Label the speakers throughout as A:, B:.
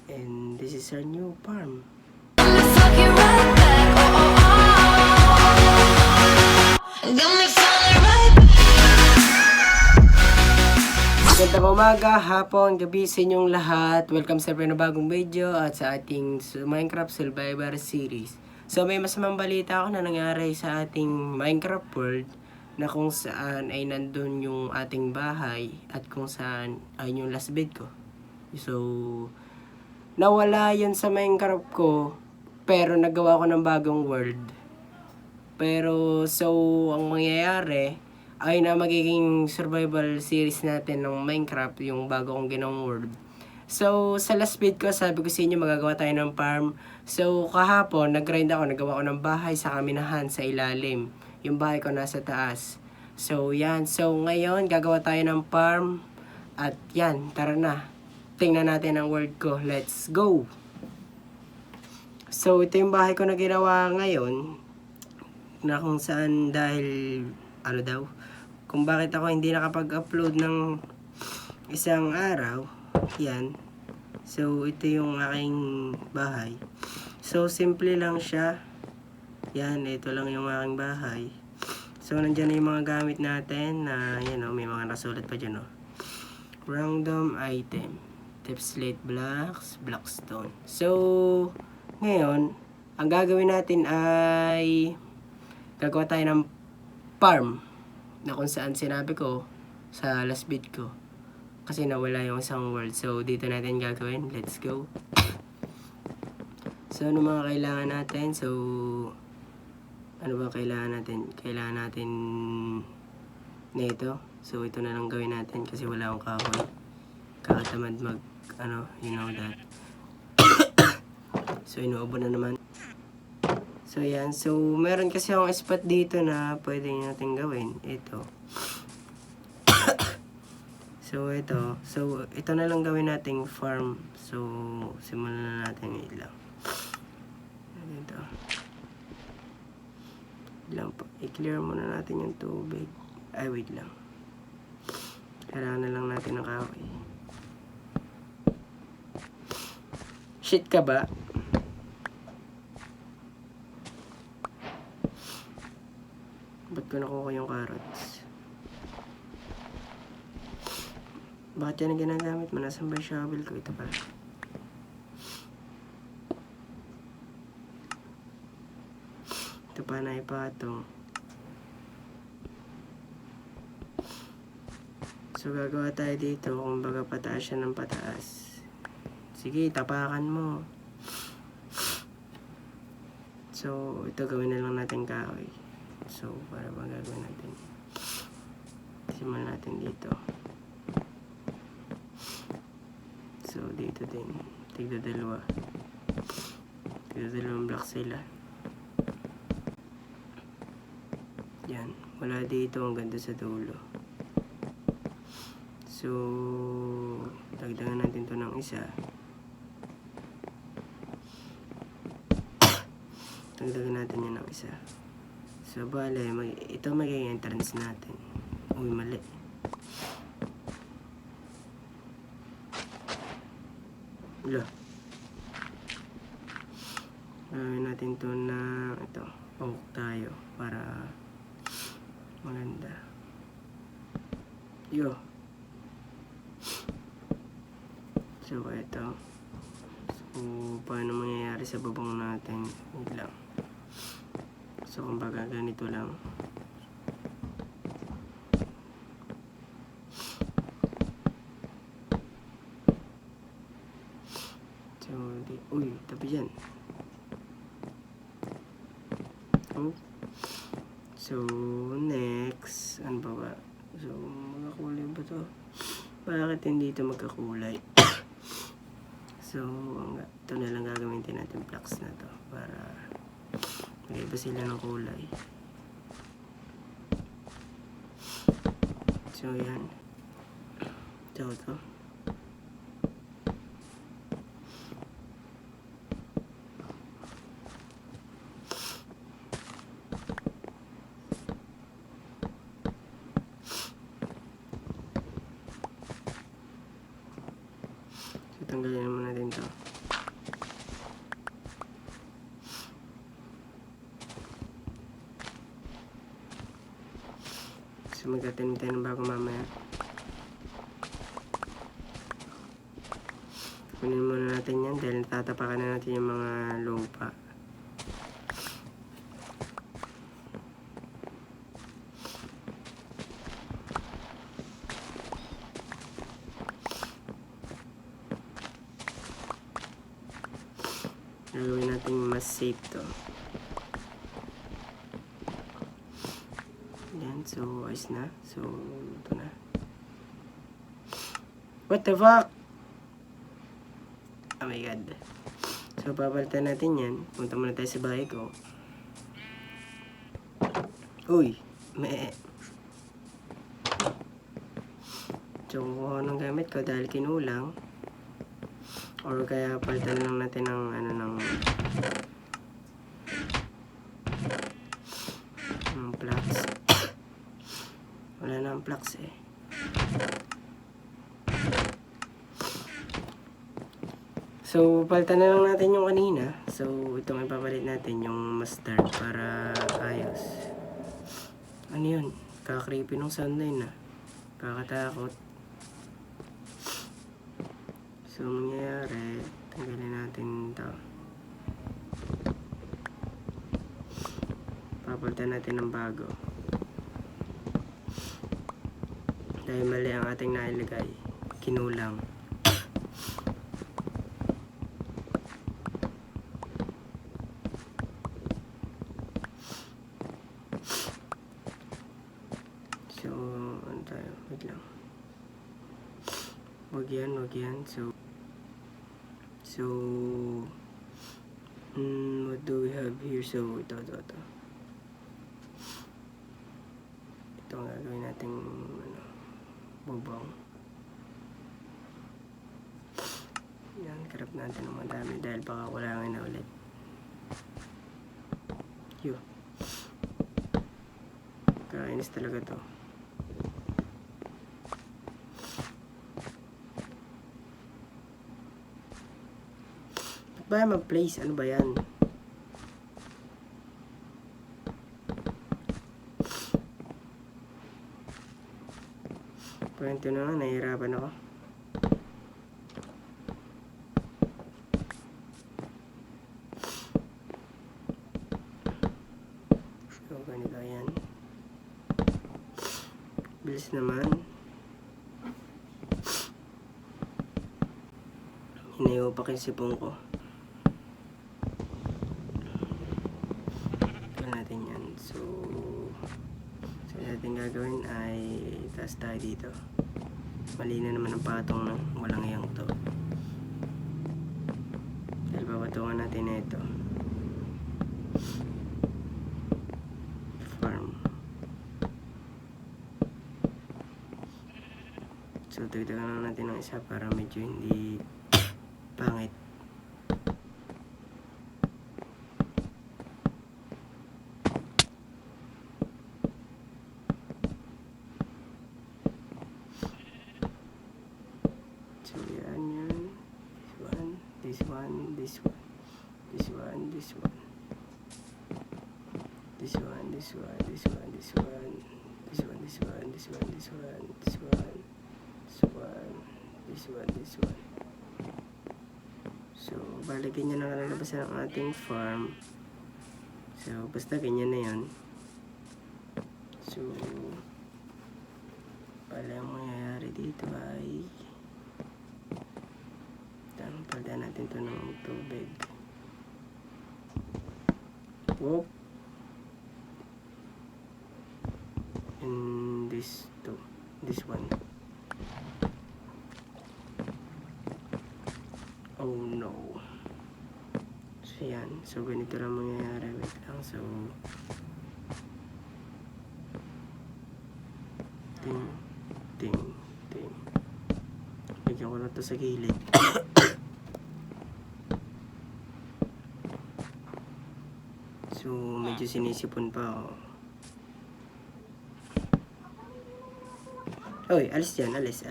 A: And this is our new farm. Magandang umaga, hapon, gabi sa inyong lahat. Welcome sa bagong video at sa ating Minecraft Survivor Series. So may masamang balita ako na nangyari sa ating Minecraft world na kung saan ay nandun yung ating bahay at kung saan ay yung last bed ko. So nawala yun sa Minecraft ko pero nagawa ko ng bagong world. Pero so ang mangyayari ay na magiging survival series natin ng Minecraft, yung bago kong ginawang world. So, sa last bit ko, sabi ko sa inyo, magagawa tayo ng farm. So, kahapon, nag-grind ako, nagawa ko ng bahay sa kaminahan, sa ilalim. Yung bahay ko nasa taas. So, yan. So, ngayon, gagawa tayo ng farm. At yan, tara na. Tingnan natin ang world ko. Let's go! So, ito yung bahay ko na ginawa ngayon. Na kung saan dahil, ano daw, kung bakit ako hindi nakapag-upload ng isang araw, yan. So, ito yung aking bahay. So, simple lang siya. Yan, ito lang yung aking bahay. So, nandyan na yung mga gamit natin na, yan o, may mga nasulat pa dyan o. Random item. Tip slate blocks, blackstone. So, ngayon, ang gagawin natin ay gagawa tayo ng farm. Na kung saan sinabi ko sa last bit ko kasi nawala yung isang world. So dito natin gagawin. Let's go. So ano mga kailangan natin? So ano ba kailangan natin? Kailangan natin nito. So ito na lang gawin natin kasi wala akong kahoy. Kakatamad mag ano, you know that. So inuubo na naman. So yan, so meron kasi akong spot dito na pwede natin gawin. Ito. So ito na lang gawin nating farm. So simulan na natin ilang. Ito. Ilang pa. I-clear muna natin yung tubig. Ay wait lang. Kailangan na lang natin ng kahoy. Shit ka ba? Ba't ko nakuha yung carrots? Bakit yan ang ginagamit mo? Nasaan ba yung shovel ko? Ito pala. Ito pa na ipatong. So gagawa tayo dito. Kumbaga pataas siya ng pataas. Sige, tapakan mo. So ito gawin na lang natin kahoy. So, para bang gagawin natin? Simulan natin dito. So, dito din. Tigda dalawa. Tigda dalawang block sila. Yan. Wala dito hanggang sa dulo. So, dagdagan natin to ng isa. Dagdagan natin yan ng isa. So, bale, ito magiging entrance natin. Uy, mali. Wala. Gawin natin to na, ito, oak tayo para maganda. Yo. So, ito. So, paano mangyayari sa babang natin? Wait lang. So, kumbaga ganito lang. So, uy, tabi dyan. Oh. So, next. Ano ba ba? So, magkakulay ba to? Bakit hindi ito magkakulay? So, ito na lang gagawin natin blocks na to para mag-iba sila ng kulay. So, yan. Ito. So, tanggalin naman natin to. So magtatanim tayo ng bago mamaya. Kunin muna natin yan dahil tatapakan na natin yung mga lupa. Gagawin natin mas safe to. Yan, so ayos na. So ito na. What the fuck? Oh my god. So papalitan natin yan. Punta muna tayo sa bahay ko. Uy, me. So kukuha ng gamit ko dahil kinulang. Or kaya palitan lang natin ng ng flux. Wala na ang flux eh. So palitan na lang natin yung kanina. So itong ipapalit natin yung mustard para ayos. Ano yun? Kaka-creepy nung sound na yun ah. Kakatakot. So, mangyayari, tanggalin natin ito. Papalitan natin ng bago. Dahil mali ang ating nailagay. Kinulang. So, ano tayo? Wait lang. Wag yan. So, what do we have here? So, ito. Ito ang gagawin nating bubong. Yan, karap natin ng madami dahil baka kulangin na ulit. Kainis talaga to. Ba mag-place? Ano ba yan? Kwento na nga, nahihirapan ako. So, ganito yan. Bilis naman. Hinayopak yung sipong ko. Natin gagawin ay taas tayo dito. Mali na naman ang patong na walang iyang to. Dahil papatungan natin na ito. Farm. So tagdagan lang natin ng isa para medyo hindi pangit. This one. So, bali ganyan ang lalabas ng ating farm. So, basta ganyan na yun. So, bali ang mangyayari dito ay paldan natin ito ng tubig. Whoop. And this one. Oh no. So yan. So ganito lang mangyayari. Wait lang. So ting. Bigyan ko na ito sa gilid. So medyo sinisipon pa ako. Oy, alis yan. Alis.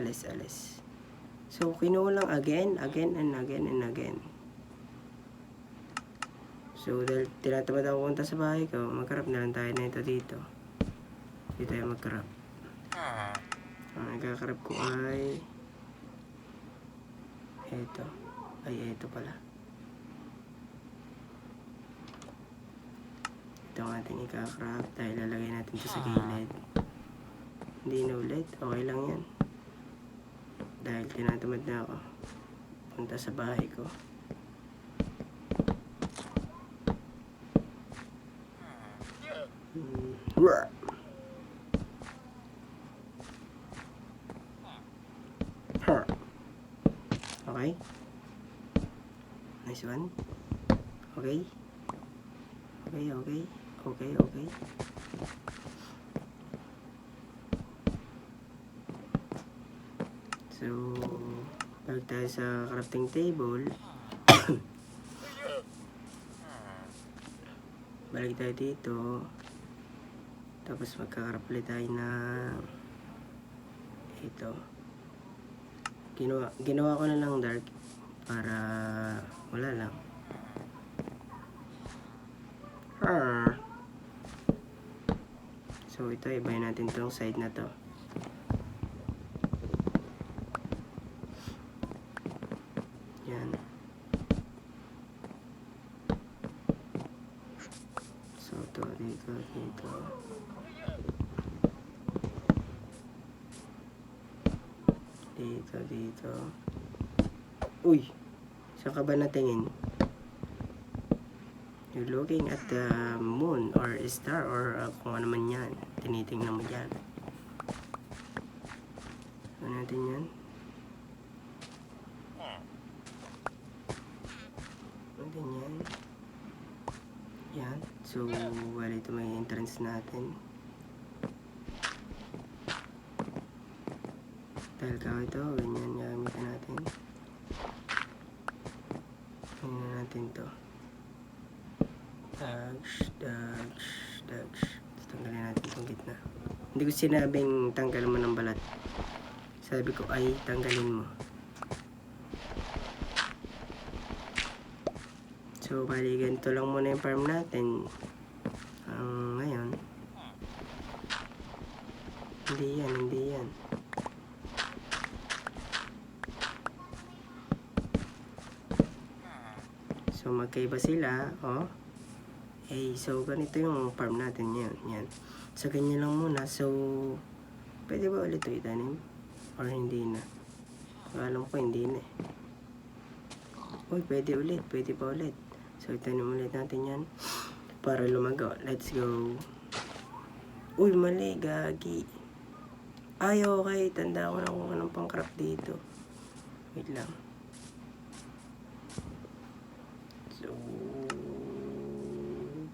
A: So, kinulang again. So, dahil tinatamad ako punta sa bahay ko, magkarap na lang tayo na ito dito. Hindi tayo magkarap. Ang ikakrap ko ay ito. Ay, ito pala. Ito ang ating ikakrap dahil lalagay natin ito sa gilid. Hindi na ulit. Okay lang yan. Dahil tinatamad na ako. Punta sa bahay ko. Okay. Nice one. Okay. Okay. So, balik tayo sa crafting table. Balik tayo dito. Tapos magkakarap ulit tayo na ito. Ginawa ko na lang dark para wala lang. So ito, ibahin natin tong side na to. Yan. So ito, dito. Dito. Uy! Saan ka ba natingin? You're looking at the moon or star or kung ano man yan. Tinitingnan mo dyan. Ano natin yan? Yan. So, wala ito may entrance natin. Dahil ka ito, ganyan gamitin natin. Ganyan natin to. Dags. Tanggalin natin itong gitna. Hindi ko sinabing tanggal mo ng balat. Sabi ko ay tanggalin mo. So, bali ganito lang muna yung farm natin. Ngayon. Hindi yan. So, magkaiba sila, oh. So, ganito yung farm natin, yan. So, ganyan lang muna. So, pwede ba ulit ito itanim? Or hindi na? Alam ko, hindi na eh. Uy, pwede pa ulit. So, itanim ulit natin yan. Para lumago. Let's go. Uy, mali, gagi. Ay, okay. Tanda ko na kung anong pang-craft dito. Wait lang. So,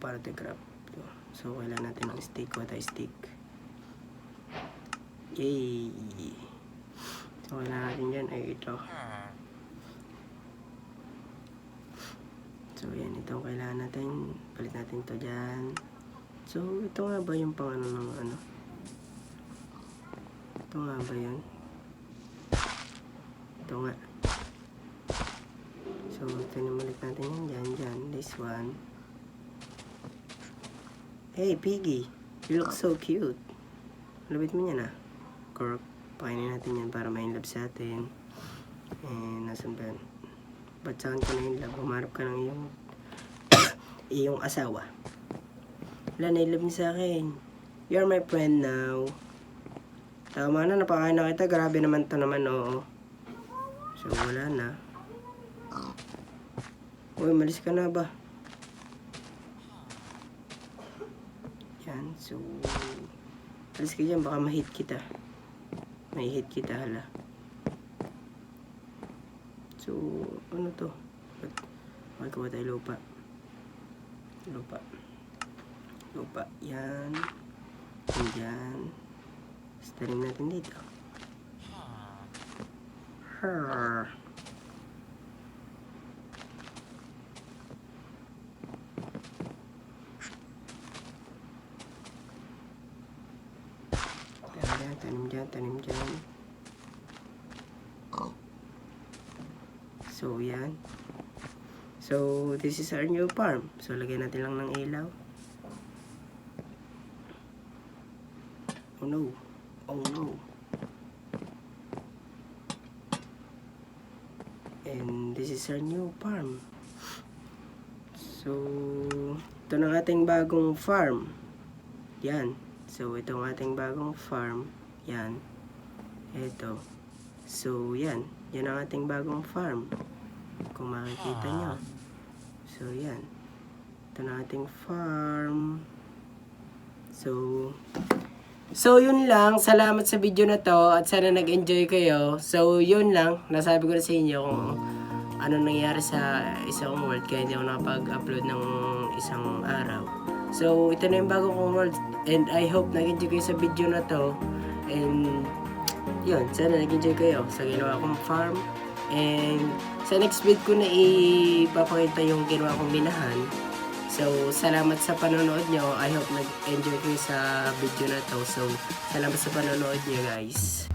A: para to craft. So, kailangan natin ng stick. What a stick. Yay! So, kailangan natin dyan ay ito. So, yan. Ito ang kailangan natin. Palit natin ito dyan. So, ito nga ba yung pang ano ng ano? Ito nga ba yun? Ito nga. So, tinimulit natin yan dyan. This one. Hey, Piggy. You look so cute. Labit mo yan ah. Cork. Pakainin natin yan para ma-inlove sa atin. And, nasan ba yan? Ba't saan ka na-inlove? Umarap ka ng iyong asawa. Wala, na-inlove niya sa akin. You're my friend now. Tama na, napakain na kita. Grabe naman to naman, oo. So, wala na. Uy, malis ka na ba? Yan, so... alis ka dyan, baka ma-hit kita. May hit kita, hala. So, ano to? Magkawa tayo lupa. Lupa. Yan. Yan. Staring natin dito. Tanim dyan. So, yan. So, this is our new farm. So, lagyan natin lang ng ilaw. Oh no. And this is our new farm. So, ito na ang ating bagong farm. Yan. So, ito ang ating bagong farm. Yan. Ito. So, yan. Yan ang ating bagong farm. Kung makikita nyo. So, yan. Ito na ating farm. So, yun lang. Salamat sa video na to. At sana nag-enjoy kayo. So, yun lang. Nasabi ko na sa inyo kung ano nangyari sa isang world. Kaya hindi ako nakapag-upload ng isang araw. So, ito na yung bago kong world. And I hope nag-enjoy kayo sa video na to. And, yun. Sana nag-enjoy kayo sa ginawa kong farm. And, sa next video ko na ipapakita yung ginawa kong minahan. So, salamat sa panonood nyo. I hope nag-enjoy kayo sa video na to. So, salamat sa panonood nyo, guys.